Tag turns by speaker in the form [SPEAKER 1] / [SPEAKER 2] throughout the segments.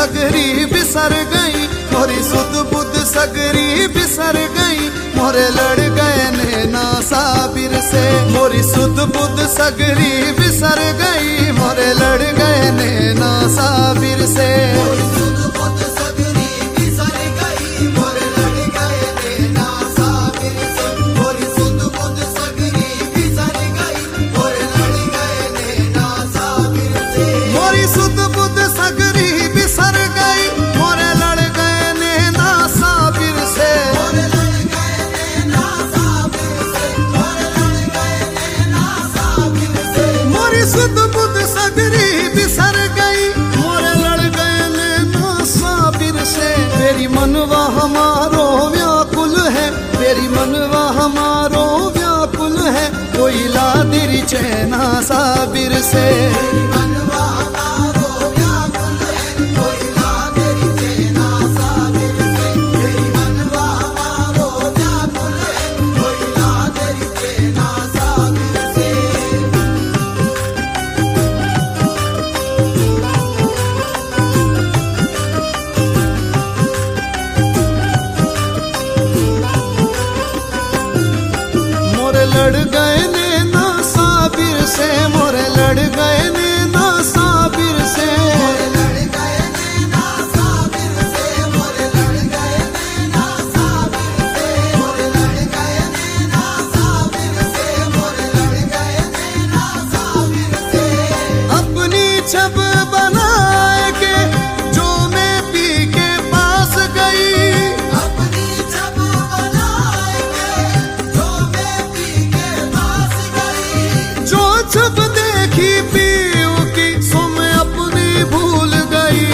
[SPEAKER 1] सगरी बिसर गई, मोरी सुध बुध सगरी बिसर गई, मोरे लड़ गए नैना साबिर से। मोरी सुध बुध सगरी बिसर गई, मोरे लड़ गए नैना साबिर से। सुध बुध सगरी बिसर गई, मोरे लड़ गए नैना साबिर से। मेरी मनवा हमारो व्याकुल है, मेरी मनवा हमारो व्याकुल है, कोई लादिर चैना साबिर से। लड़ गए नैना साबिर से, मोरे लड़ गए नैना साबिर से। मोरे लड़ गए नैना साबिर से, मोरे लड़ गए नैना साबिर से, मोरे लड़ गए नैना साबिर से, मोरे लड़ गए नैना साबिर से। अपनी छब बनाए के जो मैं पी के पास गई, अपनी छब बनाए के जो मैं पी के पास गई, जो छब देखी पीऊ की सो मैं अपनी भूल गई।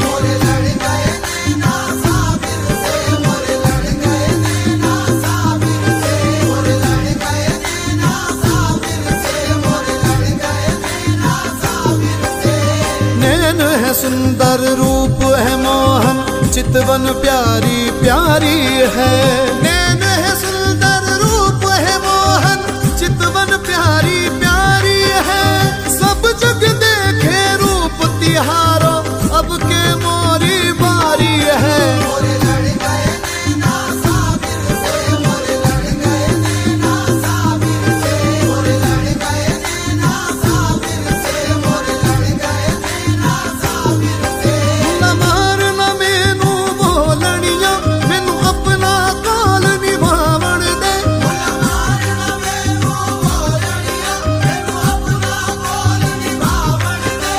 [SPEAKER 1] मोरे लड़ गए नैना साबिर से, मोरे लड़ गए नैना साबिर से, मोरे लड़ गए नैना साबिर से, मोरे लड़ गए नैना साबिर से। नैन है सुंदर रूप है मोहन, चितवन प्यारी प्यारी है। नैन है सुंदर रूप है मोहन, चितवन प्यारी प्यारी है। सब जग देखे रूप तिहारो, अब के मोरी बारी है। मोरे लड़ गए नैना साबिर से, मोरे लड़ गए नैना साबिर से, मोरे लड़ गए नैना साबिर से, मोरे लड़ गए नैना साबिर से। न मार न मैनू बोलनिया, मैनू अपना काल निभावण दे। न मार न मैनू बोलनिया, मैनू अपना काल निभावण दे।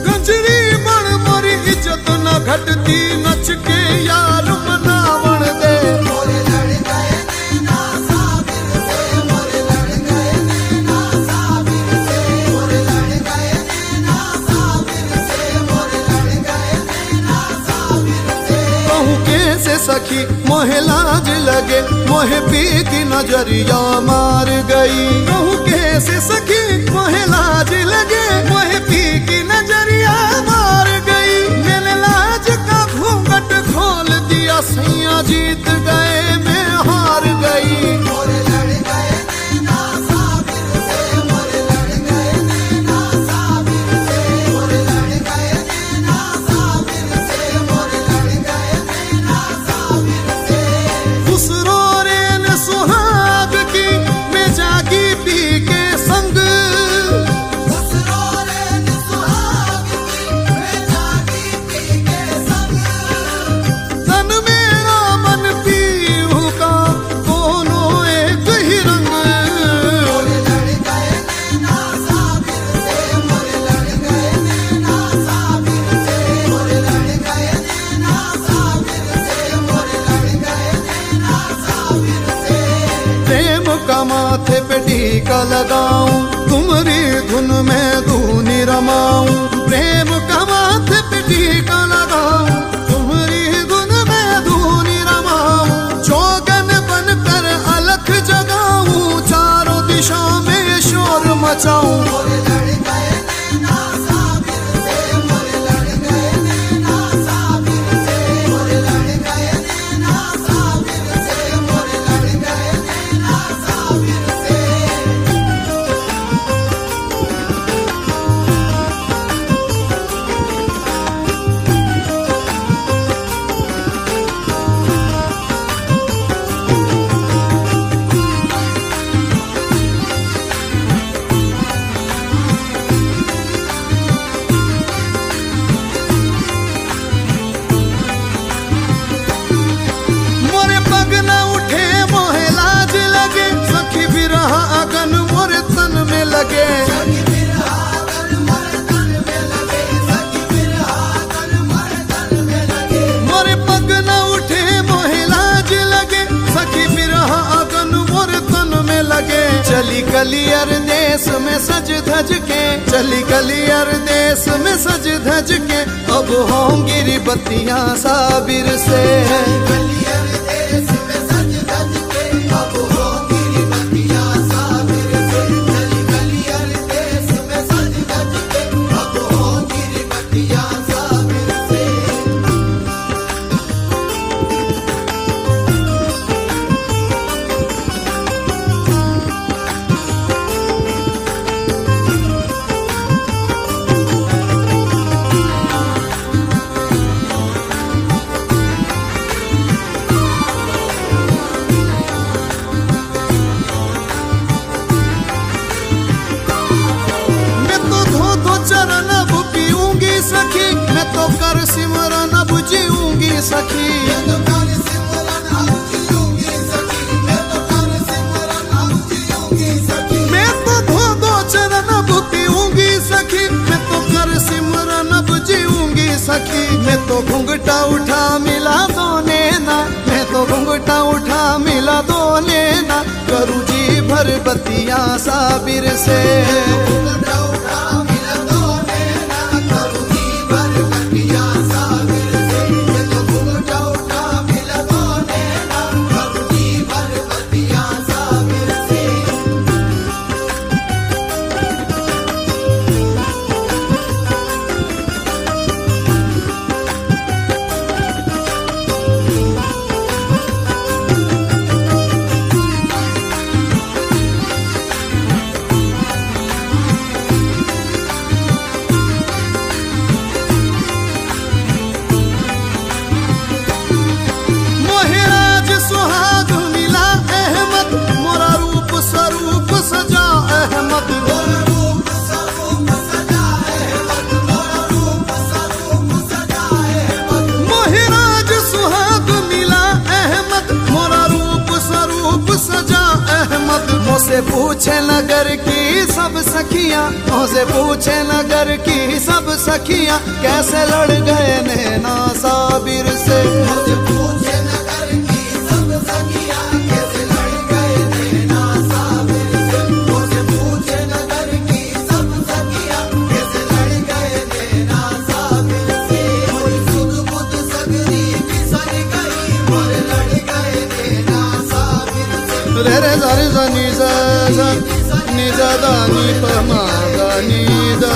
[SPEAKER 1] गंजरी बण मोरी इज्जत न घटती, नच के यार मनावण दे। मोरे लड़ गए नैना साबिर से, मोरे लड़ गए नैना साबिर से, मोरे लड़ गए नैना साबिर से, मोरे लड़ गए नैना साबिर से। कहूँ कैसे सखी मोहे लाज लगे, मोहे पी की नजरिया मार गई। कहूँ कैसे सखी मोहे लाज लगे, मोहे पी की नजरिया मार गई। मैंने लाज का घूंघट खोल दिया, सैया जीत गए मैं हार गई। मोरे लड़ गए नैना साबिर से, मोरे लड़ गए नैना साबिर से, मोरे लड़ गए नैना साबिर से, मोरे लड़ गए नैना साबिर से। खुसरो रेन सुहाग की मैं जागी पी के संग, खुसरो रेन सुहाग की मैं जागी पी के संग। तन मेरा मन पीहू का दोनों एक ही रंग। मोरे लड़ गए नैना साबिर से, मोरे लड़ गए नैना साबिर से, मोरे लड़ गए नैना साबिर से, मोरे लड़ गए नैना साबिर से। प्रेम का माथे पे टीका लगाऊं, तुम्हारी धुन में धूनी रमाऊं। प्रेम का माथे पे टीका लगाऊं, तुम्हारी धुन में धूनी रमाऊं। जोगन बनकर अलख जगाऊं, चारों दिशा में शोर मचाऊं। मोरे लड़ गए नैना साबिर से, मोरे लड़ गए नैना साबिर से, मोरे लड़ गए नैना साबिर से, मोरे लड़ गए नैना साबिर से। मोरे पग न उठे मोहे लाज लगे, सखी बिरह अगन मोर तन में लगे। चली कलियर देश में सज धज के, चली कलियर देश में सज धज के, अब होंगी बत्तियां साबिर से। चरण अब पीऊंगी सखी, मैं तो कर सिमरन अब जीऊंगी सखी। मैं तो कर सिमरन अब जीऊंगी सखी, मैं तो कर सिमरन अब जीऊंगी सखी। मैं तो धो चरण अब पीऊंगी सखी, मैं तो कर सिमरन अब जीऊंगी सखी। मैं तो घुंघटा उठा मिला दो नैना, मैं तो घुंघटा उठा मिला दो नैना, करूँ जी भर बत्तियां साबिर से। मुझसे पूछे नगर की सब सखियां, मुझसे पूछे नगर की सब सखियां, कैसे लड़ गए नैना साबिर से। मुझसे पूछे नगर की सब सखियां, कैसे लड़ गए नैना साबिर से। मुझसे पूछे नगर की सब सखियां, कैसे लड़ गए नैना साबिर से। मोरी सुध बुध सगरी बिसर गई, मोरे लड़ गए नैना साबिर से। रे रे सारी सनी सा नी दा नी प मा दा नी दा।